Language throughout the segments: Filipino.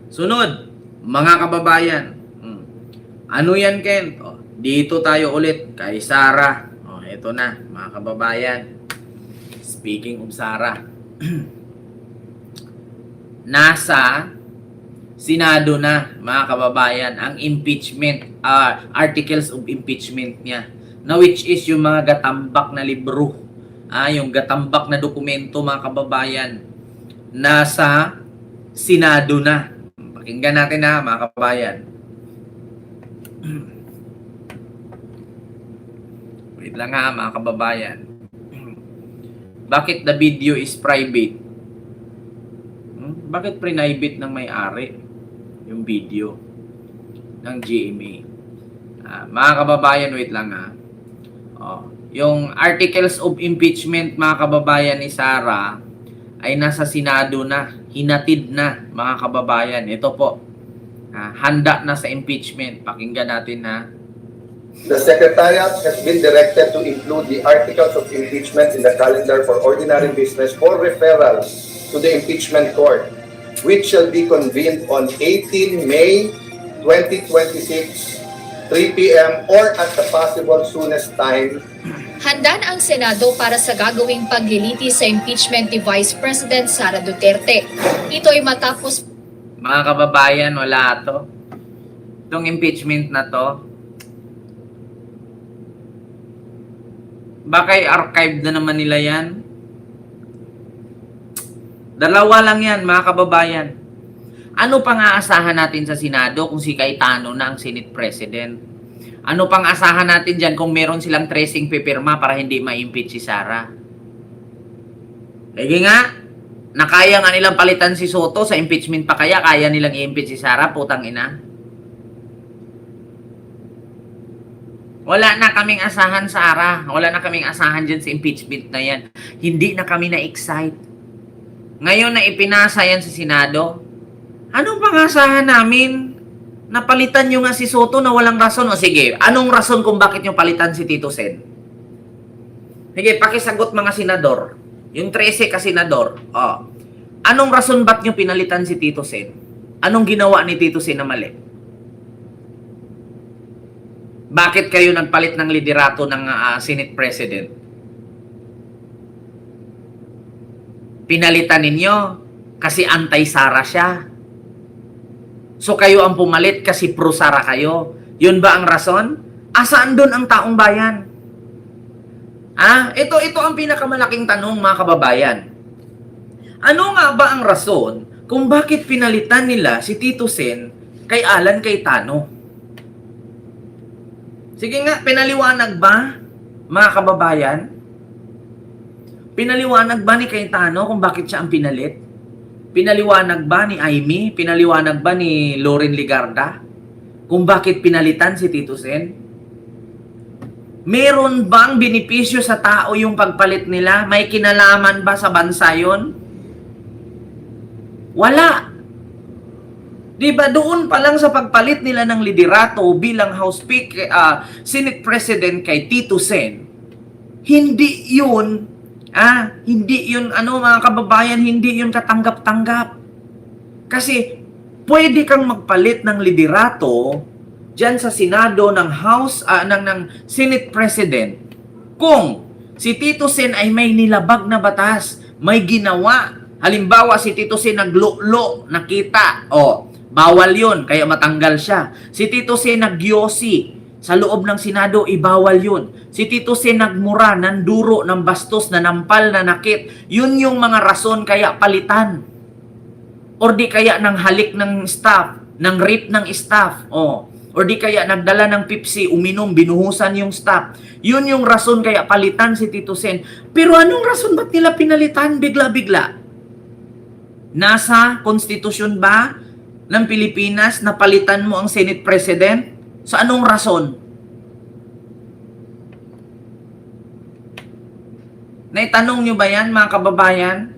Sunod, mga kababayan. Ano yan, Ken? Dito tayo ulit kay Sara. Ito na, mga kababayan. Speaking of Sara. Nasa Senado na, mga kababayan, ang impeachment, articles of impeachment niya. Na which is yung mga gatambak na libro. Yung gatambak na dokumento, mga kababayan. Nasa Senado na. Pakinggan natin na, mga kababayan. Wait lang ha, mga kababayan. Bakit the video is private? Bakit private ng may-ari yung video ng GMA? Mga kababayan, wait lang ha. Yung articles of impeachment, mga kababayan, ni Sara ay nasa Senado na, hinatid na, mga kababayan. Ito po, handa na sa impeachment. Pakinggan natin ha. The Secretariat has been directed to include the articles of impeachment in the calendar for ordinary business for referral to the impeachment court, which shall be convened on 18 May 2026, 3 p.m. or at the possible soonest time. Handa na ang Senado para sa gagawing pagliliti sa impeachment ni Vice President Sara Duterte. Ito ay matapos... Mga kababayan, wala to. Itong impeachment na to, baka i-archive na naman nila yan. Dalawa lang yan, mga kababayan. Ano pang aasahan natin sa Senado kung si Cayetano na ang Senate President? Ano pang asahan natin dyan kung meron silang tracing pipirma para hindi ma-impeach si Sara? Lagi nga, nakaya nga nilang palitan si Soto sa impeachment pa kaya nilang i-impeach si Sara, putang ina. Wala na kaming asahan, Sara. Wala na kaming asahan dyan sa impeachment na yan. Hindi na kami na-excite. Ngayon na ipinasa yan sa Senado, anong pangasahan namin? Napalitan nyo nga si Soto na walang rason. O sige, anong rason kung bakit nyo palitan si Tito Sen? Sige, pakisagot mga senador. Yung 13 ka senador. Anong rason ba't nyo pinalitan si Tito Sen? Anong ginawa ni Tito Sen na mali? Bakit kayo nagpalit ng liderato ng Senate President? Pinalitan ninyo kasi anti-Sara siya. So kayo ang pumalit kasi pro-Sara kayo. Yun ba ang rason? Asaan doon ang taong bayan? Ito ang pinakamalaking tanong, mga kababayan. Ano nga ba ang rason kung bakit pinalitan nila si Tito Sen kay Alan Cayetano? Sige nga, pinaliwanag ba, mga kababayan? Pinaliwanag ba ni Cayetano kung bakit siya ang pinalit? Pinaliwanag ba ni Amy? Pinaliwanag ba ni Loren Legarda kung bakit pinalitan si Tito Sen? Meron bang benepisyo sa tao yung pagpalit nila? May kinalaman ba sa bansa yon? Wala. Diba doon pa lang sa pagpalit nila ng liderato bilang House Speaker, Senate President kay Tito Sen, hindi yun mga kababayan, hindi yun katanggap-tanggap. Kasi pwede kang magpalit ng liderato dyan sa Senado ng House, ng Senate President kung si Tito Sen ay may nilabag na batas, may ginawa. Halimbawa, si Tito Sen naglo-lo, nakita, bawal yun, kaya matanggal siya. Si Tito Sen nagyosi sa loob ng Senado, ibawal yun. Si Tito Sen nagmura, nanduro, ng bastos, nanampal, nanakit. Yun yung mga rason kaya palitan. Or di kaya ng halik ng staff, ng rape ng staff. Or di kaya nagdala ng Pepsi, uminom, binuhusan yung staff. Yun yung rason kaya palitan si Tito Sen. Pero anong rason ba't nila pinalitan bigla-bigla? Nasa konstitusyon ba ng Pilipinas na palitan mo ang Senate President? Sa anong rason? Naitanong nyo ba yan, mga kababayan?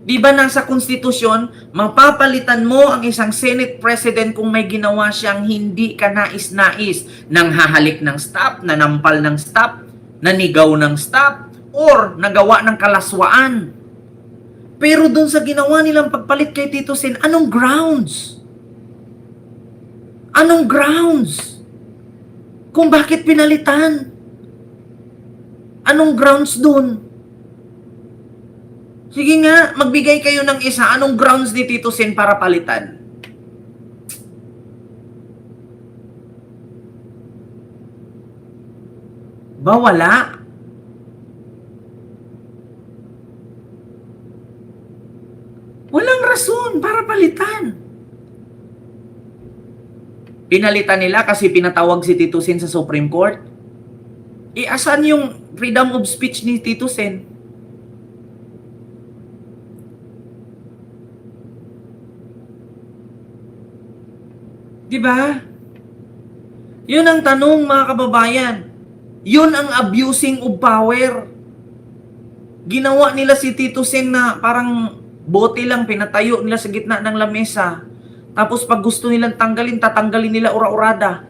Di ba nasa konstitusyon, mapapalitan mo ang isang Senate President kung may ginawa siyang hindi ka nais-nais, nang hahalik ng staff, nanampal ng staff, nanigaw ng staff, or nagawa ng kalaswaan. Pero doon sa ginawa nilang pagpalit kay Tito Sen, anong grounds? Anong grounds? Kung bakit pinalitan? Anong grounds dun? Sige nga, magbigay kayo ng isa. Anong grounds ni Tito Sen para palitan? Ba, wala? Walang rason para palitan. Pinalitan nila kasi pinatawag si Tito Sen sa Supreme Court. Asan yung freedom of speech ni Tito Sen? Diba? Yun ang tanong, mga kababayan. Yun ang abusing of power. Ginawa nila si Tito Sen na parang bote lang, pinatayo nila sa gitna ng lamesa. Tapos pag gusto nilang tanggalin, tatanggalin nila ura-urada.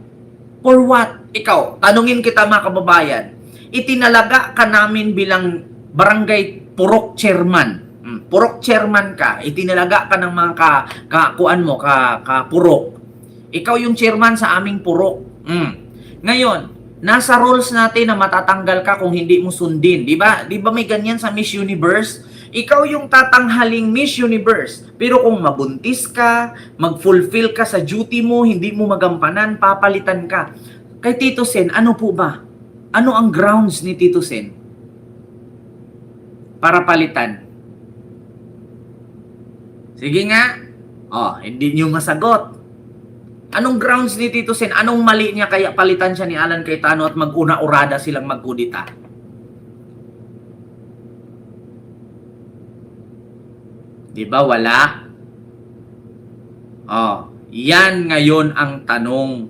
For what? Ikaw, tanungin kita mga kababayan. Itinalaga ka namin bilang barangay purok chairman. Purok chairman ka. Itinalaga ka ng mga purok. Ikaw yung chairman sa aming purok. Ngayon, nasa rules natin na matatanggal ka kung hindi mo sundin. Di ba? Di ba may ganyan sa Miss Universe? Ikaw yung tatanghaling Miss Universe. Pero kung mabuntis ka, mag-fulfill ka sa duty mo, hindi mo magampanan, papalitan ka. Kay Tito Sen, ano po ba? Ano ang grounds ni Tito Sen para palitan? Sige nga. Hindi niyo masagot. Anong grounds ni Tito Sen? Anong mali niya kaya palitan siya ni Alan Cayetano at mag-una-urada silang magkudita? Di ba wala? Yan ngayon ang tanong,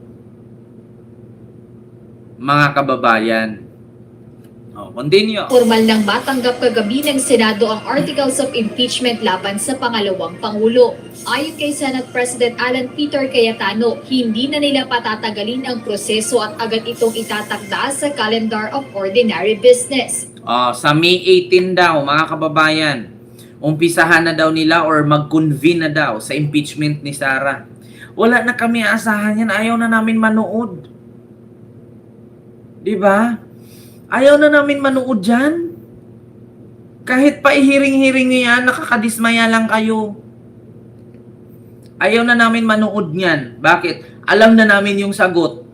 mga kababayan. Continue. Formal nang matanggap kagabi ng Senado ang articles of impeachment laban sa pangalawang Pangulo. Ayon kay Senate President Alan Peter Cayetano, hindi na nila patatagalin ang proseso at agad itong itatakda sa calendar of ordinary business. Sa May 18 daw, mga kababayan, umpisahan na daw nila or mag-convene na daw sa impeachment ni Sara. Wala na kami asahan yan. Ayaw na namin manood. Diba? Ayaw na namin manood dyan. Kahit pa ihiring-hiring nyo yan, nakakadismaya lang kayo. Ayaw na namin manood niyan. Bakit? Alam na namin yung sagot.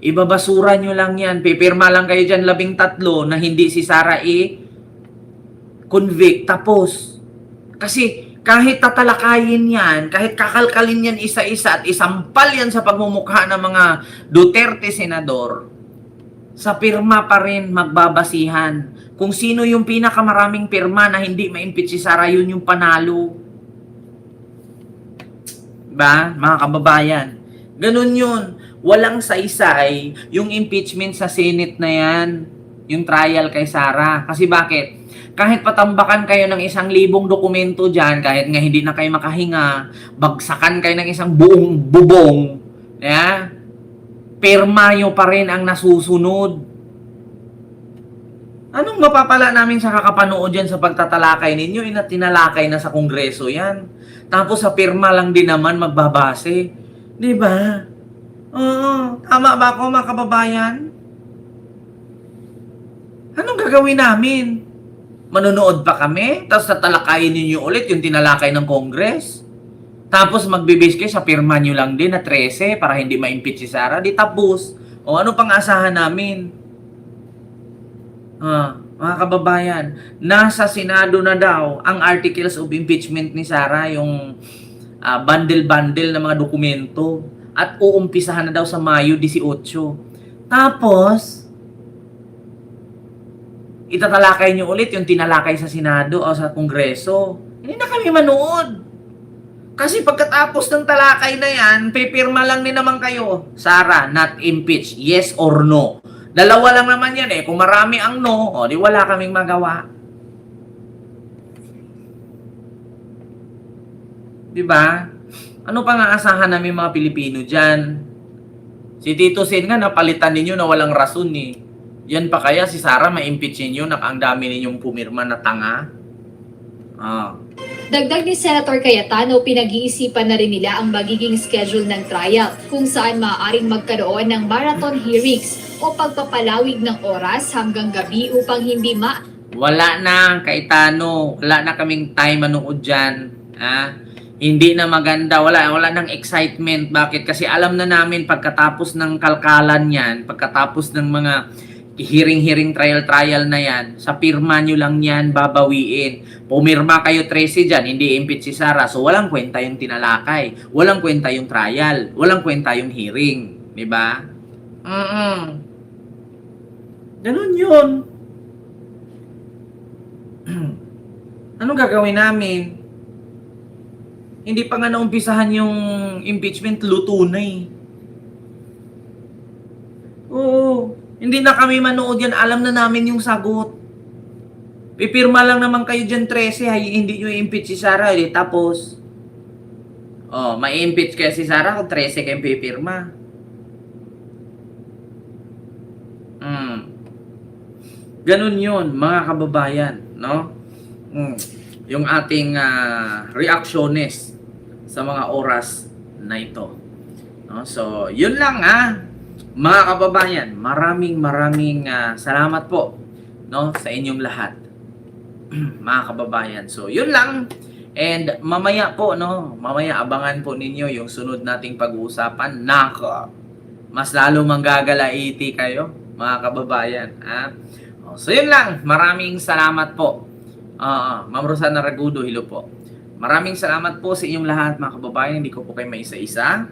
Ibabasura nyo lang yan. Pipirma lang kayo dyan 13 na hindi si Sara convict. Tapos. Kasi kahit tatalakayin yan, kahit kakalkalin yan isa-isa at isampal yan sa pagmumukha ng mga Duterte senador, sa pirma pa rin magbabasihan. Kung sino yung pinakamaraming pirma na hindi ma-impeach si Sara, yun yung panalo. Ba, mga kababayan? Ganun yun. Walang saysay yung impeachment sa Senate na yan. Yung trial kay Sara. Kasi bakit? Kahit patambakan kayo ng 1,000 dokumento dyan, kahit nga hindi na kayo makahinga, bagsakan kayo ng isang buong bubong, pirma nyo pa rin ang nasusunod. Anong mapapala namin sa kakapanood yan sa pagtatalakay ninyo? Tinalakay na sa Kongreso yan. Tapos sa pirma lang din naman magbabase. Di ba? Oo. Tama ba ako, mga kababayan? Anong gagawin namin? Manonood pa kami? Tapos tatalakayin ninyo ulit yung tinalakay ng Congress? Tapos magbibase kayo sa pirma nyo lang din na 13 para hindi ma-impeach si Sara. Di tapos. O ano pang asahan namin? Mga kababayan, nasa Senado na daw ang articles of impeachment ni Sara, yung bundle-bundle na mga dokumento. At uumpisahan na daw sa Mayo 18. Tapos, itatalakay nyo ulit yung tinalakay sa Senado o sa Kongreso. Hindi na kami manood. Kasi pagkatapos ng talakay na yan, pipirma lang din naman kayo. Sara, not impeached. Yes or no. Dalawa lang naman yan eh. Kung marami ang no, di wala kaming magawa. Diba? Ano pang aasahan namin mga Pilipino dyan? Si Tito Sen nga, napalitan ninyo na walang rason eh. Yan pa kaya si Sara ma-impeach ninyo na ang dami ninyong pumirma na tanga? Dagdag ni Senator Cayetano, pinag-iisipan na rin nila ang magiging schedule ng trial kung saan maaaring magkaroon ng marathon hearings o pagpapalawig ng oras hanggang gabi upang hindi Wala na, Cayetano. Wala na kaming time manood dyan. Hindi na maganda. Wala nang excitement. Bakit? Kasi alam na namin pagkatapos ng kalkalan yan, pagkatapos ng mga hearing trial na yan, sa pirma nyo lang yan babawiin. Pumirma kayo 13 dyan, hindi impeach si Sara. So walang kwenta yung tinalakay. Walang kwenta yung trial. Walang kwenta yung hearing. Diba? Ganun yun. Anong gagawin namin? Hindi pa nga naumpisahan yung impeachment, luto na eh. Oo. Hindi na kami manood yan. Alam na namin yung sagot. Pipirma lang naman kayo dyan 13. Hindi nyo i-impeach si Sara. Tapos, mai-impeach kaya si Sara kung 13 kayong pipirma. Ganun yun, mga kababayan. No? Yung ating reactionist sa mga oras na ito. No? So, yun lang mga kababayan, maraming salamat po, no, sa inyong lahat. Mga kababayan. So, yun lang. And mamaya po, no, mamaya abangan po ninyo yung sunod nating pag-uusapan. Nako, mas lalo manggagalaiti kayo, mga kababayan. So, yun lang. Maraming salamat po. Ma'am Rosana Ragudo, hello po. Maraming salamat po sa inyong lahat, mga kababayan. Hindi ko po kayo maisa-isa.